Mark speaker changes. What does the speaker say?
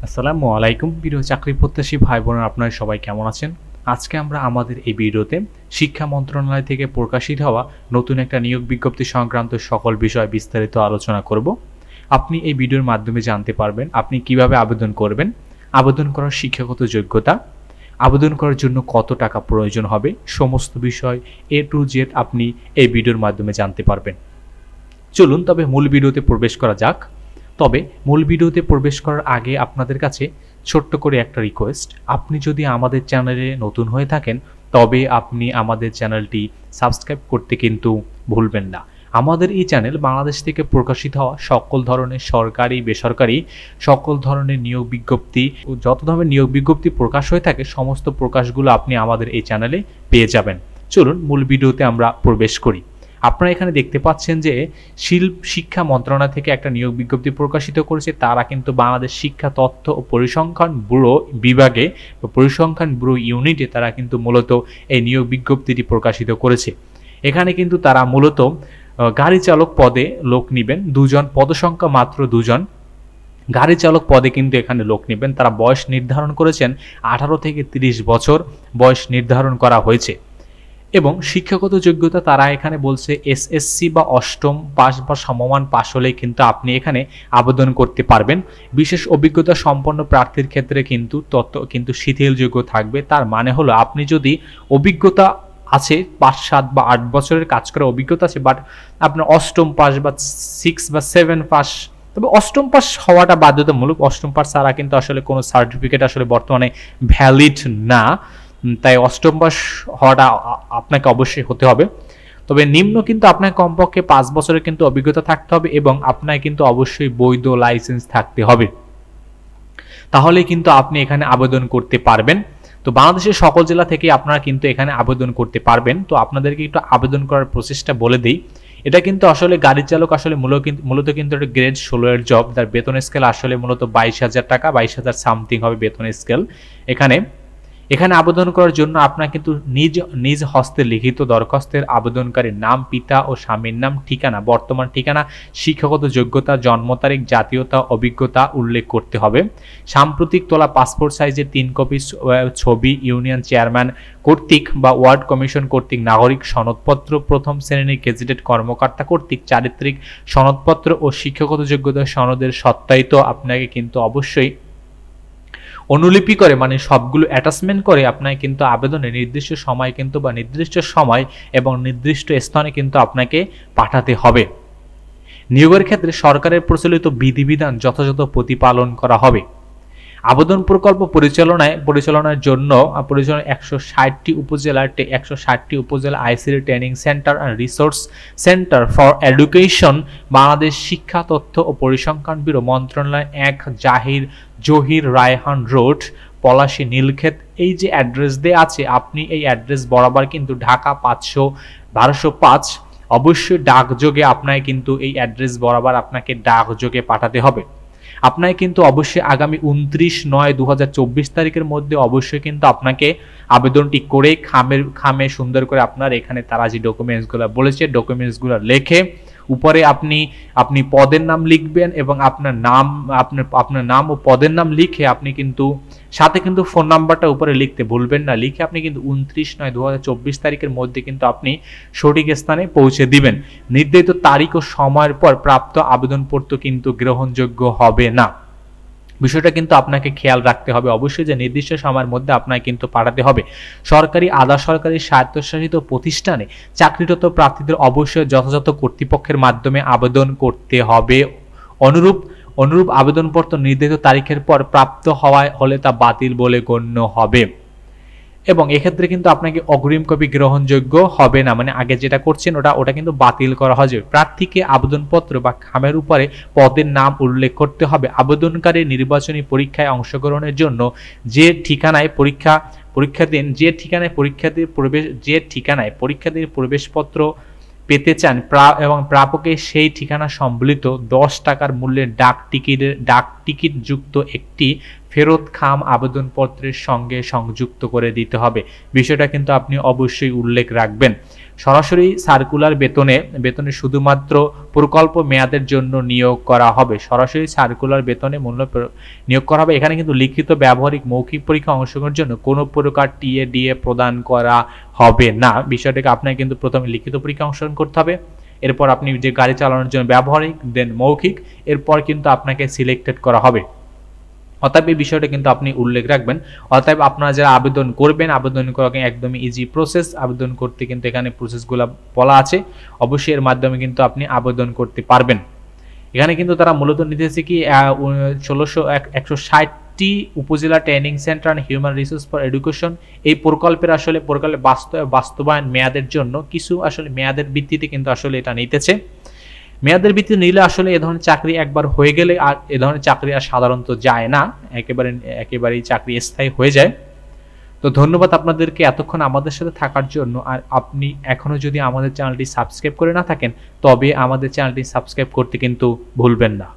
Speaker 1: আসসালামু আলাইকুম প্রিয় চাকরি প্রত্যাশী ভাই বোনেরা, আপনারা সবাই কেমন আছেন? আজকে আমরা আমাদের এই ভিডিওতে শিক্ষা মন্ত্রণালয় থেকে প্রকাশিত হওয়া নতুন একটা নিয়োগ বিজ্ঞপ্তি সংক্রান্ত সকল বিষয় বিস্তারিত আলোচনা করব। আপনি এই ভিডিওর মাধ্যমে জানতে পারবেন আপনি কিভাবে আবেদন করবেন, আবেদন করার শিক্ষাগত যোগ্যতা, আবেদন করার জন্য কত টাকা প্রয়োজন হবে, সমস্ত বিষয় A to Z আপনি এই ভিডিওর মাধ্যমে জানতে পারবেন। চলুন তবে মূল ভিডিওতে প্রবেশ করা যাক। তবে মূল ভিডিওতে প্রবেশ করার আগে আপনাদের কাছে ছোট্ট করে একটা রিকোয়েস্ট, আপনি যদি আমাদের চ্যানেলে নতুন হয়ে থাকেন তবে আপনি আমাদের চ্যানেলটি সাবস্ক্রাইব করতে কিন্তু ভুলবেন না। আমাদের এই চ্যানেল বাংলাদেশ থেকে প্রকাশিত হওয়া সকল ধরনের সরকারি বেসরকারি সকল ধরনের নিয়োগ বিজ্ঞপ্তি ও যত ধরনের নিয়োগ বিজ্ঞপ্তি প্রকাশ হয়ে থাকে সমস্ত প্রকাশগুলো আপনি আমাদের এই চ্যানেলে পেয়ে যাবেন। চলুন মূল ভিডিওতে আমরা প্রবেশ করি। আপনারা এখানে দেখতে পাচ্ছেন যে শিক্ষা মন্ত্রণালয় থেকে একটা নিয়োগ বিজ্ঞপ্তি প্রকাশিত করেছে। তারা কিন্তু বাংলাদেশ শিক্ষা তথ্য ও পরিসংখ্যান ব্যুরো বিভাগে বা পরিসংখ্যান ব্যুরো ইউনিটে তারা কিন্তু মূলত এই নিয়োগ বিজ্ঞপ্তিটি প্রকাশিত করেছে। এখানে কিন্তু তারা মূলত গাড়ি চালক পদে লোক নেবেন, দুজন, পদসংখ্যা মাত্র দুজন গাড়ি চালক পদে কিন্তু এখানে লোক নেবেন। তারা বয়স নির্ধারণ করেছেন 18 থেকে 30 বছর বয়স নির্ধারণ করা হয়েছে। এবং শিক্ষাগত যোগ্যতা তারা এখানে বলছে এসএসসি বা অষ্টম পাস বা সমমান পাস হলেই কিন্তু আপনি এখানে আবেদন করতে পারবেন। বিশেষ অভিজ্ঞতা সম্পন্ন প্রার্থীর ক্ষেত্রে কিন্তু শিথিলযোগ্য থাকবে। তার মানে হলো আপনি যদি অভিজ্ঞতা আছে 5, 7 বা 8 বছরের কাজ করার অভিজ্ঞতা আছে, বাট আপনার অষ্টম পাস বা 6 বা 7 পাস, তবে অষ্টম পাস হওয়াটা বাধ্যতামূলক। অষ্টম পাস ছাড়া কিন্তু আসলে কোনো সার্টিফিকেট আসলে বর্তমানে ভ্যালিড না, তাই অষ্টম পাস হওয়াটা আপনাকে অবশ্যই হতে হবে। তবে নিম্ন কিন্তু আপনার কমপক্ষে 5 বছরের কিন্তু অভিজ্ঞতা থাকতে হবে এবং আপনার কিন্তু অবশ্যই বৈধ লাইসেন্স থাকতে হবে, তাহলে কিন্তু আপনি এখানে আবেদন করতে পারবেন। তো বাংলাদেশের সকল জেলা থেকে আপনারা কিন্তু এখানে আবেদন করতে পারবেন। তো আপনাদেরকে একটু আবেদন করার প্রসেসটা বলে দিই। এটা কিন্তু আসলে গাড়ি চালক আসলে মূলত কিন্তু একটা গ্রেড 16 এর জব। তার বেতন স্কেল আসলে মূলত 22,000 টাকা, 22,000 সামথিং হবে বেতন স্কেল। এখানে আবেদন করার জন্য আপনার কিন্তু নিজ হস্তে লিখিত দরখাস্তের আবেদনকারীর নাম, পিতা ও স্বামীর নাম, ঠিকানা, বর্তমান ঠিকানা, শিক্ষাগত যোগ্যতা, জন্ম তারিখ, জাতীয়তা, অভিজ্ঞতা উল্লেখ করতে হবে। সাম্প্রতিক তোলা পাসপোর্ট সাইজের 3 কপি ছবি, ইউনিয়ন চেয়ারম্যান কর্তৃক বা ওয়ার্ড কমিশন কর্তৃক নাগরিক সনদপত্র, প্রথম শ্রেণীর গেজেটেড কর্মকর্তা কর্তৃক চারিত্রিক সনদপত্র ও শিক্ষাগত যোগ্যতা সনদের সত্যায়িত আপনাকে কিন্তু অবশ্যই অনুলিপি করে, মানে সবগুলো অ্যাটাচমেন্ট করে আপনাকে কিন্তু আবেদনে নির্দিষ্ট সময় কিন্তু বা নির্দিষ্ট সময় এবং নির্দিষ্ট স্থানে কিন্তু আপনাকে পাঠাতে হবে। নিয়োগের ক্ষেত্রে সরকারের প্রচলিত বিধিবিধান যথাযথ প্রতিপালন করা হবে। আবেদন প্রকল্প পরিচালনার জন্য 160টি উপজেলা ICT training centre and resource centre for education Bangladesh শিক্ষা তথ্য ও পরিসংখ্যান ব্যুরো মন্ত্রণালয় 1 জহির রায়হান রোড, পলাশী, নীলক্ষেত, এই যে অ্যাড্রেস দেয়া আছে আপনি এই অ্যাড্রেস বরাবর কিন্তু ঢাকা 500-1205 অবশ্যই ডাকযোগে আপনাকে কিন্তু এই অ্যাড্রেস বরাবর আপনাকে ডাকযোগে পাঠাতে হবে। আপনাকে কিন্তু অবশ্যই আগামী 29/9/2024 তারিখের মধ্যে অবশ্যই কিন্তু আপনাকে আবেদনটি করে খামে সুন্দর করে আপনার এখানে তারা যে ডকুমেন্টসগুলো বলেছে ডকুমেন্টসগুলো লিখে উপরে আপনি পদের নাম লিখবেন এবং আপনার নাম ও পদের নাম লিখে আপনি কিন্তু সাথে কিন্তু ফোন নাম্বারটা উপরে লিখতে ভুলবেন না। লিখে আপনি কিন্তু 29/9/2024 তারিখের মধ্যে কিন্তু আপনি সঠিক স্থানে পৌঁছে দিবেন। নির্ধারিত তারিখ ও সময়ের পর প্রাপ্ত আবেদনপত্র কিন্তু গ্রহণযোগ্য হবে না। বিষয়টা কিন্তু আপনাকে খেয়াল রাখতে হবে অবশ্যই যে নির্দিষ্ট সময়ের মধ্যে আপনাকে কিন্তু পাঠাতে হবে। সরকারি, আধা সরকারি, স্বায়ত্তশাসিত প্রতিষ্ঠানে চাকরিরত প্রার্থীদের অবশ্যই যথাযথ কর্তৃপক্ষের মাধ্যমে আবেদন করতে হবে। অনুরূপ আবেদনপত্র নির্ধারিত তারিখের পর প্রাপ্ত হলে তা বাতিল বলে গণ্য হবে এবং এক্ষেত্রে কিন্তু আপনাকে অগ্রিম কপি গ্রহণযোগ্য হবে না, মানে আগে যেটা করছেন ওটা কিন্তু বাতিল করা হবে। প্রার্থীকে আবেদনপত্র বা খামের উপরে পদের নাম উল্লেখ করতে হবে। আবেদনকারী নির্বাচনী পরীক্ষায় অংশগ্রহণের জন্য যে ঠিকানায় পরীক্ষার্থীর প্রবেশপত্র পেতে চান এবং প্রাপকের সেই ঠিকানা সম্বলিত 10 টাকার মূল্যের ডাক টিকিট যুক্ত একটি ফেরত খাম আবেদনপত্রের সঙ্গে সংযুক্ত করে দিতে হবে। বিষয়টা কিন্তু আপনি অবশ্যই উল্লেখ রাখবেন। সরাসরি সার্কুলার বেতনে শুধুমাত্র প্রকল্প মেয়াদের জন্য নিয়োগ করা হবে। সরাসরি সার্কুলার বেতনে মূল্য নিয়োগ করা হবে। এখানে কিন্তু লিখিত, ব্যবহারিক, মৌখিক পরীক্ষা অংশগ্রহণের জন্য কোনো প্রকার টিএ ডিএ প্রদান করা হবে না। বিষয়টাকে আপনাকে কিন্তু প্রথমে লিখিত পরীক্ষা অংশগ্রহণ করতে হবে, এরপর আপনি যে গাড়ি চালানোর জন্য ব্যবহারিক, দেন মৌখিক, এরপর কিন্তু আপনাকে সিলেক্টেড করা হবে। অতএব এই বিষয়টা কিন্তু আপনি উল্লেখ রাখবেন। অতএব আপনারা যারা আবেদন করবেন, আবেদন করা একদমই ইজি প্রসেস। আবেদন করতে কিন্তু এখানে প্রসেসগুলো বলা আছে, অবশ্যই এর মাধ্যমে কিন্তু আপনি আবেদন করতে পারবেন। এখানে কিন্তু তারা মূলত নিতেছে কি 160টি উপজেলা training centre and human resource for education. এই প্রকল্পের বাস্তবায়ন মেয়াদের জন্য কিছু আসলে মেয়াদের ভিত্তিতে কিন্তু আসলে এটা নিতেছে। মেয়াদের ভিত্তিতে নিলে আসলে এ ধরনের চাকরি একবার হয়ে গেলে আর এ ধরনের চাকরি আর সাধারণত যায় না, একেবারেই চাকরি স্থায়ী হয়ে যায়। তো ধন্যবাদ আপনাদেরকে এতক্ষণ আমাদের সাথে থাকার জন্য। আর আপনি এখনো যদি আমাদের চ্যানেলটি সাবস্ক্রাইব করে না থাকেন, তবে আমাদের চ্যানেলটি সাবস্ক্রাইব করতে কিন্তু ভুলবেন না।